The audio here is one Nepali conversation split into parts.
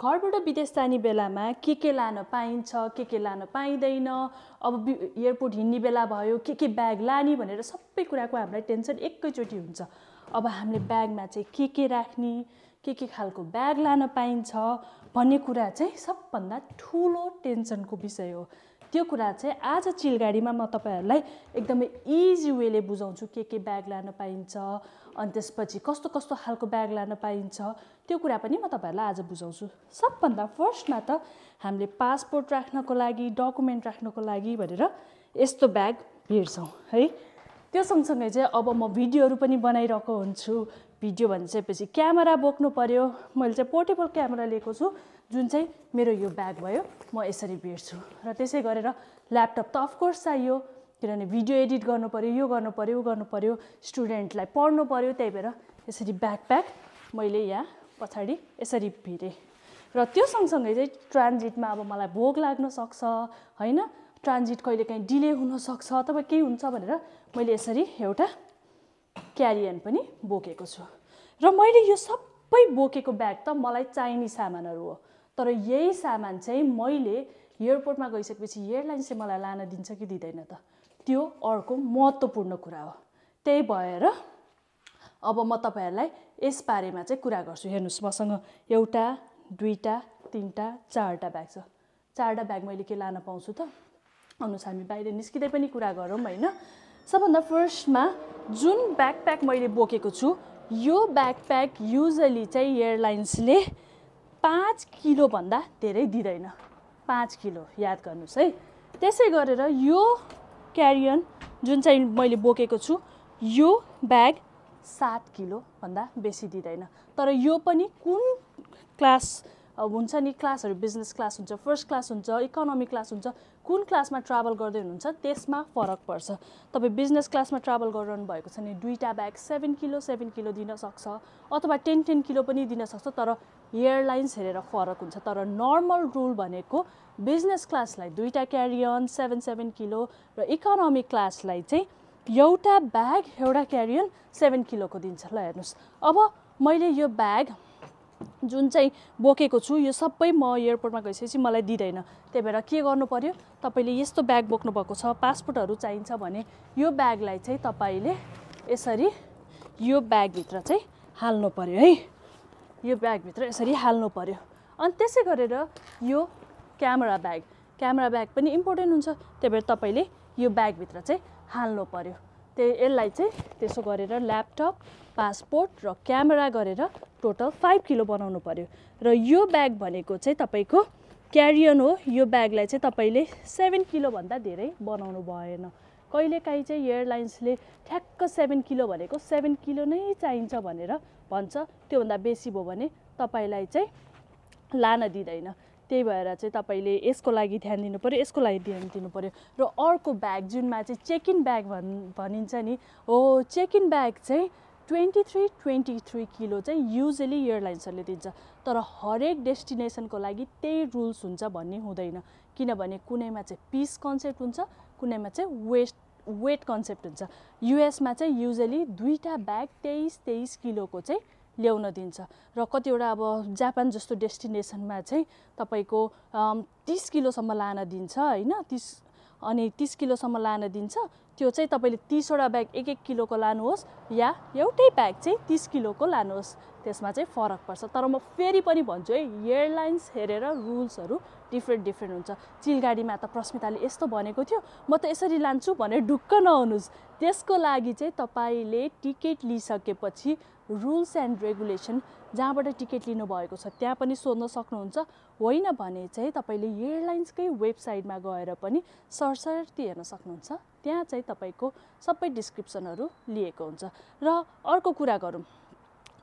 घरबाट विदेश जाने बेलामा के लान पाइन्छ के लान पाइँदैन, अब एयरपोर्ट हिँड्ने बेला भयो के ब्याग लाने भनेर सबै कुराको हामीलाई टेन्सन एकैचोटि हुन्छ। अब हामीले ब्यागमा चाहिँ के राख्ने, के खालको ब्याग लान पाइन्छ भन्ने कुरा चाहिँ सबभन्दा ठुलो टेन्सनको विषय हो। त्यो कुरा चाहिँ आज चिलगाडीमा म तपाईहरुलाई एकदमै इजी वेले बुझाउँछु के ब्याग लान पाइन्छ, अनि त्यसपछि कस्तो कस्तो खालको ब्याग लान पाइन्छ त्यो कुरा पनि म तपाईहरुलाई आज बुझाउँछु। सबभन्दा फर्स्टमा त हामीले पासपोर्ट राख्नको लागि, डकुमेन्ट राख्नको लागि भनेर यस्तो ब्याग भिड्छौं है। त्यो सँगसँगै चाहिँ अब म भिडियोहरु पनि बनाइरहेको हुन्छु। भिडियो भनिसकेपछि क्यामेरा बोक्नु पर्यो। मैले चाहिँ पोर्टेबल क्यामेरा लिएको छु जुन चाहिँ मेरो यो ब्याग भयो म यसरी भिड्छु। र त्यसै गरेर ल्यापटप त अफ कोर्स चाहियो किनभने भिडियो एडिट गर्नु पर्यो, यो गर्नु पर्यो, उ गर्नु पर्यो, स्टुडेन्टलाई पढ्नु पर्यो। त्यही भएर यसरी ब्याकप्याक मैले यहाँ पछाडी यसरी भिडे। र त्यो सँगसँगै चाहिँ ट्रान्जिटमा अब मलाई भोक लाग्न सक्छ हैन, ट्रान्जिट कहिलेकाहीँ डिले हुन सक्छ अथवा केही हुन्छ भनेर मैले यसरी एउटा क्यारियन पनि बोकेको छु। र मैले यो सबै बोकेको ब्याग त मलाई चाहिने सामानहरु हो, तर यही सामान चाहिँ मैले एयरपोर्टमा गइसकेपछि एयरलाइन्सले मलाई लान दिन्छ कि दिदैन त, त्यो अर्को महत्त्वपूर्ण कुरा हो। त्यही भएर अब म तपाईहरुलाई यस बारेमा चाहिँ कुरा गर्छु। हेर्नुस्, मसँग एउटा, दुईटा, तीनटा, चारटा ब्याग छ। चारटा ब्याग मैले के लान पाउँछु त? अनुस हामी बाहिर निस्किँदै पनि कुरा गरौँ हैन। सबभन्दा फर्स्टमा जुन ब्याकप्याक मैले बोकेको छु, यो ब्याकप्याक युजुअली चाहिँ एयरलाइन्सले 5 किलो भन्दा धेरै दिदैन। 5 किलो याद गर्नुस् है। त्यसै गरेर यो क्यारियन जुन चाहिँ मैले बोकेको छु, यो ब्याग 7 किलो भन्दा बेसी दिदैन। तर यो पनि कुन क्लास हुन्छ नि, क्लासहरु बिजनेस क्लास हुन्छ, फर्स्ट क्लास हुन्छ, इकोनोमी क्लास हुन्छ, कुन क्लासमा ट्राभल गर्दै हुनुहुन्छ त्यसमा फरक पर्छ। तपाई बिजनेस क्लासमा ट्राभल गरिरहनु भएको छ भने दुईटा ब्याग 7 किलो दिन सक्छ अथवा 10 किलो पनि दिन सक्छ, तर एयरलाइन्स हेरेर फरक हुन्छ। तर नर्मल रुल भनेको बिजनेस क्लासलाई दुईटा क्यारियन 7 किलो र इकोनोमी क्लासलाई चाहिँ एउटा ब्याग एउटा क्यारियन 7 किलोको दिन्छ। ल हेर्नुस्, अब मैले यो ब्याग जुन चाहिँ बोकेको छु यो सबै म एयरपोर्टमा गइसकेपछि मलाई दिदैन। त्यही भएर के गर्नु पर्यो, तपाईले यस्तो ब्याग बोक्नु भएको छ, पासपोर्टहरु चाहिन्छ भने यो ब्यागलाई चाहिँ तपाईले यसरी यो ब्याग भित्र चाहिँ हाल्नु पर्यो है। यो ब्याग भित्र यसरी हाल्नु पर्यो। अनि त्यसै गरेर यो क्यामेरा ब्याग पनि इम्पोर्टेन्ट हुन्छ। त्यही भएर तपाईले यो ब्याग भित्र चाहिँ हाल्नु पर्यो। यसलाई चाहिँ त्यसो गरेर ल्यापटप, पासपोर्ट र क्यामेरा गरेर टोटल 5 किलो बनाउनु पर्यो। र यो ब्याग भनेको चाहिँ तपाईको क्यारियन हो। यो ब्यागलाई चाहिँ तपाईले 7 किलो भन्दा धेरै बनाउनु भएन। कहिलेकाहीँ चाहिँ एयरलाइन्सले ठ्याक्क 7 किलो भनेको 7 किलो नै चाहिन्छ भनेर भन्छ। त्यो भन्दा बेसी भयो भने तपाईलाई चाहिँ लान दिदैन। त्यही भएर चाहिँ तपाईले यसको लागि ध्यान दिनु पर्यो, यसको लागि ध्यान दिनु पर्यो। र अर्को ब्याग जुनमा चाहिँ चेक इन ब्याग भनिन्छ नि, हो चेक इन ब्याग चाहिँ 23 किलो चाहिँ युजुअली एयरलाइन्सहरूले दिन्छ। तर हरेक डेस्टिनेसनको लागि त्यही रुल्स हुन्छ भन्ने हुँदैन, किनभने कुनैमा चाहिँ पिस कन्सेप्ट हुन्छ, कुनैमा चाहिँ वेट कन्सेप्ट हुन्छ। युएसमा चाहिँ युजुअली दुईटा ब्याग 23 किलोको चाहिँ ल्याउन दिन्छ। र कतिवटा अब जापान जस्तो डेस्टिनेसनमा चाहिँ तपाईको 30 किलोसम्म लान दिन्छ हैन। 30 किलोसम्म लान दिन्छ। त्यो चाहिँ तपाईले 30 वटा ब्याग 1 किलोको लानुहोस् या एउटै ब्याग चाहिँ 30 किलोको लानुहोस्, त्यसमा चाहिँ फरक पर्छ। तर म फेरि पनि भन्छु है, एयरलाइन्स हेरेर रुल्सहरु डिफरेन्ट हुन्छ। चिलगाडीमा त प्रस्मिताले यस्तो भनेको थियो, म त यसरी लान्छु भनेर ढुक्क नहुनुस्। त्यसको लागि चाहिँ तपाईले टिकट लिइसकेपछि रुल्स एन्ड रेगुलेसन जहाँबाट टिकट लिनु भएको छ त्यहाँ पनि सोध्न सक्नुहुन्छ। होइन भने चाहिँ तपाईले एयरलाइन्सकै वेबसाइटमा गएर पनि सरसर्ती हेर्न सक्नुहुन्छ। त्यहाँ चाहिँ तपाईको सबै डिस्क्रिप्सनहरु लिएको हुन्छ। र अर्को कुरा गरौँ,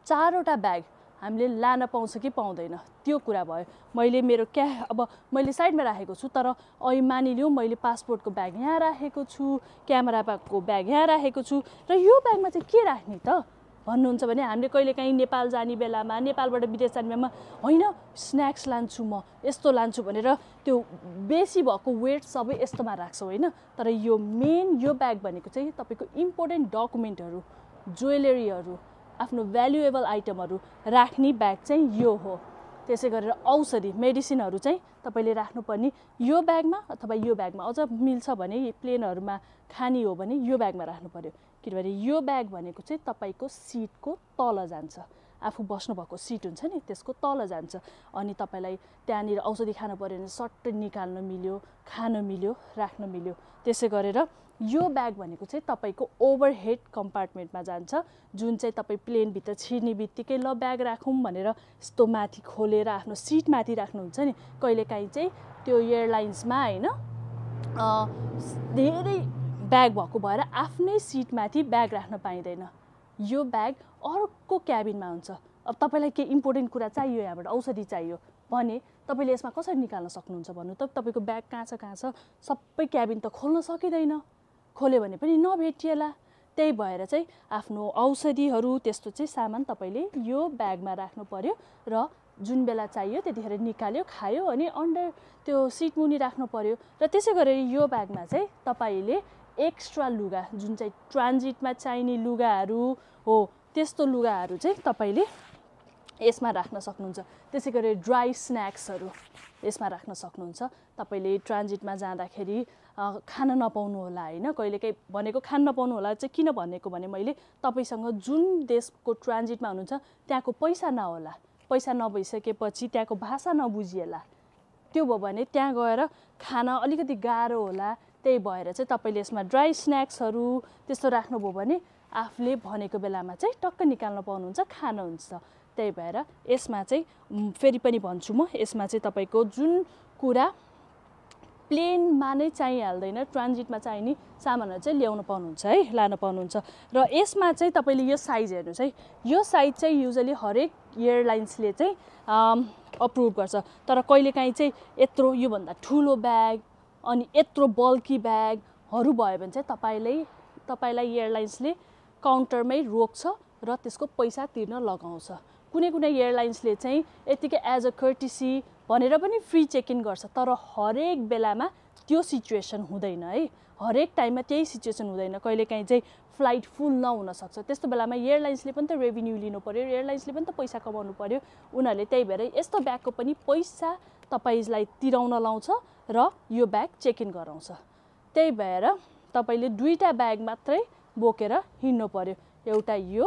4 वटा ब्याग हामीले लान पाउँछ कि पाउँदैन त्यो कुरा भयो। मैले मेरो अब मैले साइडमा राखेको छु, तर अहिले मानिलिउँ मैले पासपोर्टको ब्याग यहाँ राखेको छु, क्यामेरा ब्यागको ब्याग यहाँ राखेको छु, र यो ब्यागमा चाहिँ के राख्ने त भन्नुहुन्छ भने हामीले कहिलेकाहीँ नेपाल जाने बेलामा, नेपालबाट विदेश जाने बेलामा होइन स्न्याक्स लान्छु म, यस्तो लान्छु भनेर त्यो बेसी भएको वेट सबै यस्तोमा राख्छौँ होइन। तर यो मेन यो ब्याग भनेको चाहिँ तपाईको इम्पोर्टेन्ट डकुमेन्टहरु, ज्वेलरीहरु, आफ्नो भ्यालुएबल आइटमहरु राख्ने ब्याग चाहिँ यो हो। त्यसै गरेर औषधि मेडिसिनहरू चाहिँ तपाईँले राख्नुपर्ने यो ब्यागमा अथवा यो ब्यागमा, अझ मिल्छ भने प्लेनहरूमा खानी हो भने यो ब्यागमा राख्नु पर्यो। किनभने यो ब्याग भनेको चाहिँ तपाईँको सिटको तल जान्छ, आफू बस्नुभएको सिट हुन्छ नि त्यसको तल जान्छ। अनि तपाईँलाई त्यहाँनिर औषधि खानु पऱ्यो भने सट्टै निकाल्न मिल्यो, खान मिल्यो, राख्न मिल्यो। त्यसै गरेर यो ब्याग भनेको चाहिँ तपाईँको ओभरहेड कम्पार्टमेन्टमा जान्छ, जुन चाहिँ तपाईँ प्लेनभित्र छिर्ने बित्तिकै ल ब्याग राखौँ भनेर यस्तो माथि खोलेर आफ्नो सिटमाथि राख्नुहुन्छ नि। कहिलेकाहीँ चाहिँ त्यो एयरलाइन्समा होइन धेरै ब्याग भएको भएर आफ्नै सिटमाथि ब्याग राख्न पाइँदैन। यो ब्याग अर्को क्याबिनमा हुन्छ। अब तपाईँलाई केही इम्पोर्टेन्ट कुरा चाहियो, यहाँबाट औषधि चाहियो भने तपाईँले यसमा कसरी निकाल्न सक्नुहुन्छ भन्नु त? तपाईँको ब्याग कहाँ छ सबै क्याबिन त खोल्न सकिँदैन, खोल्यो भने पनि नभेटिएला। त्यही भएर चाहिँ आफ्नो औषधिहरू त्यस्तो चाहिँ सामान तपाईँले यो ब्यागमा राख्नु पर्यो र जुन बेला चाहियो त्यतिखेर निकाल्यो, खायो अनि अन्डर त्यो सिट मुनि राख्नु पर्यो। र त्यसै गरेर यो ब्यागमा चाहिँ तपाईँले एक्स्ट्रा लुगा, जुन चाहिँ ट्रान्जिटमा चाहिने लुगाहरू हो त्यस्तो लुगाहरू चाहिँ तपाईँले यसमा राख्न सक्नुहुन्छ। त्यसै गरेर ड्राई स्न्याक्सहरू यसमा राख्न सक्नुहुन्छ। तपाईँले ट्रान्जिटमा जाँदाखेरि खान नपाउनु होला होइन, कहिलेकाहीँ भनेको खान नपाउनु होला चाहिँ किन भनेको भने मैले तपाईँसँग जुन देशको ट्रान्जिटमा हुनुहुन्छ त्यहाँको पैसा नहोला, पैसा नभइसकेपछि त्यहाँको भाषा नबुझिएला, त्यो भयो भने त्यहाँ गएर खान अलिकति गाह्रो होला। त्यही भएर चाहिँ तपाईँले यसमा ड्राई स्न्याक्सहरू त्यस्तो राख्नुभयो भने आफूले भनेको बेलामा चाहिँ टक्क निकाल्न पाउनुहुन्छ, खानुहुन्छ। त्यही भएर यसमा चाहिँ फेरि पनि भन्छु म, यसमा चाहिँ तपाईँको जुन कुरा प्लेनमा नै चाहिहाल्दैन, ट्रान्जिटमा चाहिने सामानहरू चाहिँ ल्याउनु पाउनुहुन्छ है, लान पाउनुहुन्छ। र यसमा चाहिँ तपाईँले यो साइज हेर्नुहोस् है, यो साइज चाहिँ युजली हरेक एयरलाइन्सले चाहिँ अप्रुभ गर्छ। तर कहिलेकाहीँ चाहिँ यत्रो योभन्दा ठुलो ब्याग अनि यत्रो बल्की ब्यागहरू भयो भने चाहिँ तपाईँलाई एयरलाइन्सले काउन्टरमै रोक्छ र त्यसको पैसा तिर्न लगाउँछ। कुनै एयरलाइन्सले चाहिँ यतिकै एज अ कर्टिसी भनेर पनि फ्री चेक इन गर्छ, तर हरेक बेलामा त्यो सिचुएसन हुँदैन है, हरेक टाइममा त्यही सिचुएसन हुँदैन। कहिलेकाहीँ चाहिँ फ्लाइट फुल नहुन सक्छ, त्यस्तो बेलामा एयरलाइन्सले पनि त रेभिन्यू लिनु पर्यो, एयरलाइन्सले पनि त पैसा कमाउनु पर्यो उनीहरूले। त्यही भएर यस्तो ब्यागको पनि पैसा तपाईँलाई तिराउन लाउँछ र यो ब्याग चेक इन गराउँछ। त्यही भएर तपाईँले दुईटा ब्याग मात्रै बोकेर हिँड्नु पर्यो, एउटा यो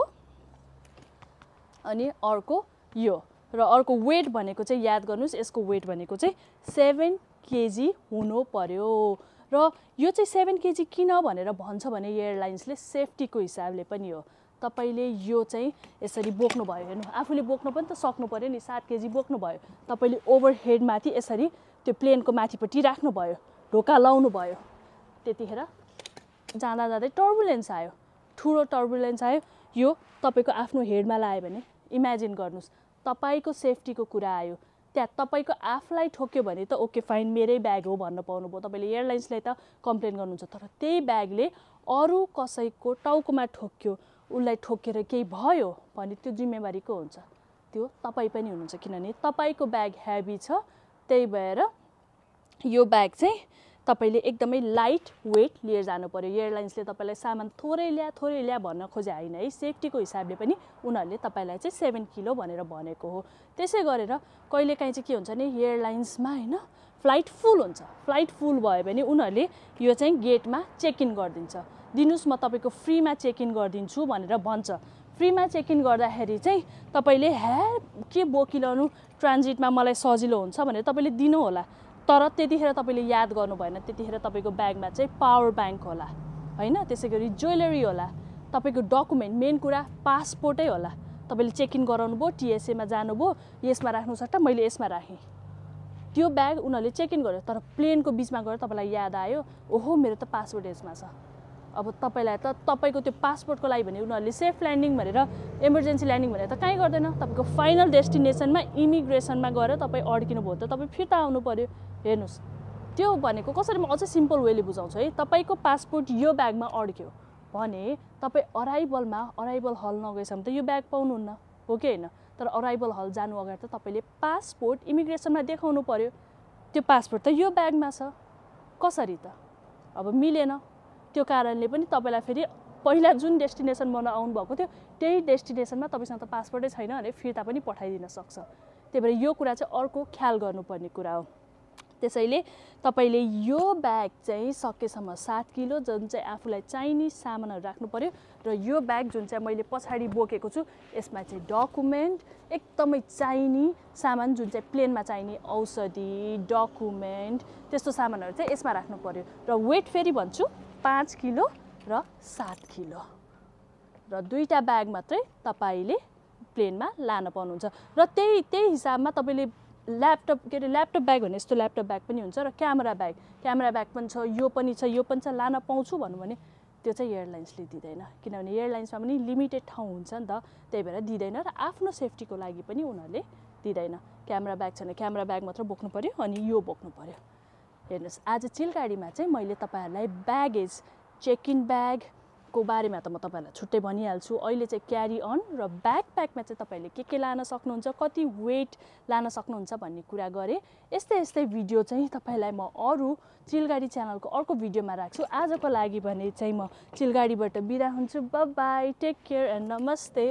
अनि अर्को यो। र अर्को वेट भनेको चाहिँ याद गर्नुहोस्, यसको वेट भनेको चाहिँ 7 केजी हुनु पर्यो। र यो चाहिँ 7 केजी किन भनेर भन्छ भने एयरलाइन्सले सेफ्टीको हिसाबले पनि हो। तपाईँले यो चाहिँ यसरी बोक्नु भयो, हेर्नु आफूले बोक्नु पनि त सक्नु पर्यो नि, 7 केजी बोक्नु भयो, तपाईँले ओभरहेडमाथि यसरी त्यो प्लेनको माथिपट्टि राख्नु भयो, ढोका लाउनु भयो, त्यतिखेर जाँदा जाँदै टर्बुलेन्स आयो, ठुलो टर्बुलेन्स आयो, यो तपाईँको आफ्नो हेडमा लायो भने इमेजिन गर्नुहोस् तपाईँको सेफ्टीको कुरा आयो, त्यहाँ तपाईँको आफूलाई ठोक्यो भने त ओके फाइन मेरै ब्याग हो भन्न पाउनुभयो, तपाईँले एयरलाइन्सलाई त कम्प्लेन गर्नुहुन्छ। तर त्यही ब्यागले अरू कसैको टाउकोमा ठोक्यो, उसलाई ठोकेर केही भयो भने त्यो जिम्मेवारीको हुन्छ, त्यो तपाईँ पनि हुनुहुन्छ, किनभने तपाईँको ब्याग हेभी छ। त्यही भएर यो ब्याग चाहिँ तपाईँले एकदमै लाइट वेट लिएर जानु पर्यो। एयरलाइन्सले तपाईँलाई सामान थोरै ल्या भन्न खोजे होइन है, सेफ्टीको हिसाबले पनि उनीहरूले तपाईँलाई चाहिँ 7 किलो भनेर भनेको हो। त्यसै गरेर कहिलेकाहीँ चाहिँ के हुन्छ भने एयरलाइन्समा होइन फ्लाइट फुल हुन्छ, फ्लाइट फुल भयो भने उनीहरूले यो चाहिँ गेटमा चेक इन गरिदिन्छ, दिनुहोस् म तपाईँको फ्रीमा चेक इन गरिदिन्छु भनेर भन्छ। फ्रीमा चेक इन गर्दाखेरि चाहिँ तपाईँले के बोकिरहनु, ट्रान्जिटमा मलाई सजिलो हुन्छ भनेर तपाईँले दिनु होला, तर त्यतिखेर तपाईँले याद गर्नु भएन, त्यतिखेर तपाईँको ब्यागमा चाहिँ पावर ब्याङ्क होला होइन, त्यसै गरी ज्वेलरी होला, तपाईँको डकुमेन्ट मेन कुरा पासपोर्टै होला। तपाईँले चेक इन गराउनु भयो, टिएसएमा जानुभयो, यसमा राख्नु सट्टा मैले यसमा राखेँ, त्यो ब्याग उनीहरूले चेक इन गर्यो, तर प्लेनको बिचमा गएर तपाईँलाई याद आयो ओहो मेरो त पासपोर्ट यसमा छ। अब तपाईँलाई त तपाईँको त्यो पासपोर्टको लागि भने उनीहरूले सेफ ल्यान्डिङ भनेर इमर्जेन्सी ल्यान्डिङ भनेर त कहीँ गर्दैन, तपाईँको फाइनल डेस्टिनेसनमा इमिग्रेसनमा गएर तपाईँ अड्किनु भयो त तपाईँ फिर्ता आउनु पर्यो। हेर्नुहोस् त्यो भनेको कसरी म अझै सिम्पल वेले बुझाउँछु है, तपाईँको पासपोर्ट यो ब्यागमा अड्क्यो भने तपाईँ अराइभल हल नगएसम्म त यो ब्याग पाउनुहुन्न हो कि होइन, तर अराइभल हल जानु अगाडि त तपाईँले पासपोर्ट इमिग्रेसनमा देखाउनु पर्यो, त्यो पासपोर्ट त यो ब्यागमा छ, कसरी त अब मिलेन। त्यो कारणले पनि तपाईँलाई फेरि पहिला जुन डेस्टिनेसनमा आउनुभएको थियो त्यही डेस्टिनेसनमा तपाईँसँग त पासपोर्टै छैन भने फिर्ता पनि पठाइदिन सक्छ। त्यही भएर यो कुरा चाहिँ अर्को ख्याल गर्नुपर्ने कुरा हो। त्यसैले तपाईले यो ब्याग चाहिँ सकेसम्म 7 किलो जुन चाहिँ आफूलाई चाहिने सामानहरू राख्नु पर्यो र यो ब्याग जुन चाहिँ मैले पछाडि बोकेको छु यसमा चाहिँ डकुमेन्ट एकदमै चाहिने सामान जुन चाहिँ प्लेनमा चाहिने औषधि डकुमेन्ट त्यस्तो सामानहरू चाहिँ यसमा राख्नु पर्यो र वेट फेरि भन्छु 5 किलो र 7 किलो र दुईटा ब्याग मात्रै तपाईले प्लेनमा लान पाउनुहुन्छ र त्यही हिसाबमा तपाईले ल्यापटप ब्याग भने यस्तो ल्यापटप ब्याग पनि हुन्छ र क्यामेरा ब्याग पनि छ यो पनि छ लान पाउँछु भन्नु भने त्यो चाहिँ एयरलाइन्सले दिँदैन किनभने एयरलाइन्समा पनि लिमिटेड ठाउँ हुन्छ नि त त्यही भएर दिँदैन र आफ्नो सेफ्टीको लागि पनि उनीहरूले दिँदैन। क्यामेरा ब्याग छैन क्यामेरा ब्याग मात्र बोक्नु पर्यो अनि यो बोक्नु पर्यो। हेर्नुहोस् आज चिलगाडीमा चाहिँ मैले तपाईहरुलाई ब्यागेज चेक इन ब्यागको बारेमा त म तपाईहरुलाई छुट्टै भनिहाल्छु। अहिले चाहिँ क्यारी अन र ब्याकप्याकमा चाहिँ तपाईले के लान सक्नुहुन्छ कति वेट लान सक्नुहुन्छ भन्ने कुरा गरे। यस्तै भिडियो चाहिँ तपाईलाई म अरु चिलगाडी च्यानलको अर्को भिडियोमा राख्छु। आजको लागि भने चाहिँ म चिलगाडीबाट बिदा हुन्छु। Bye bye take care and नमस्ते।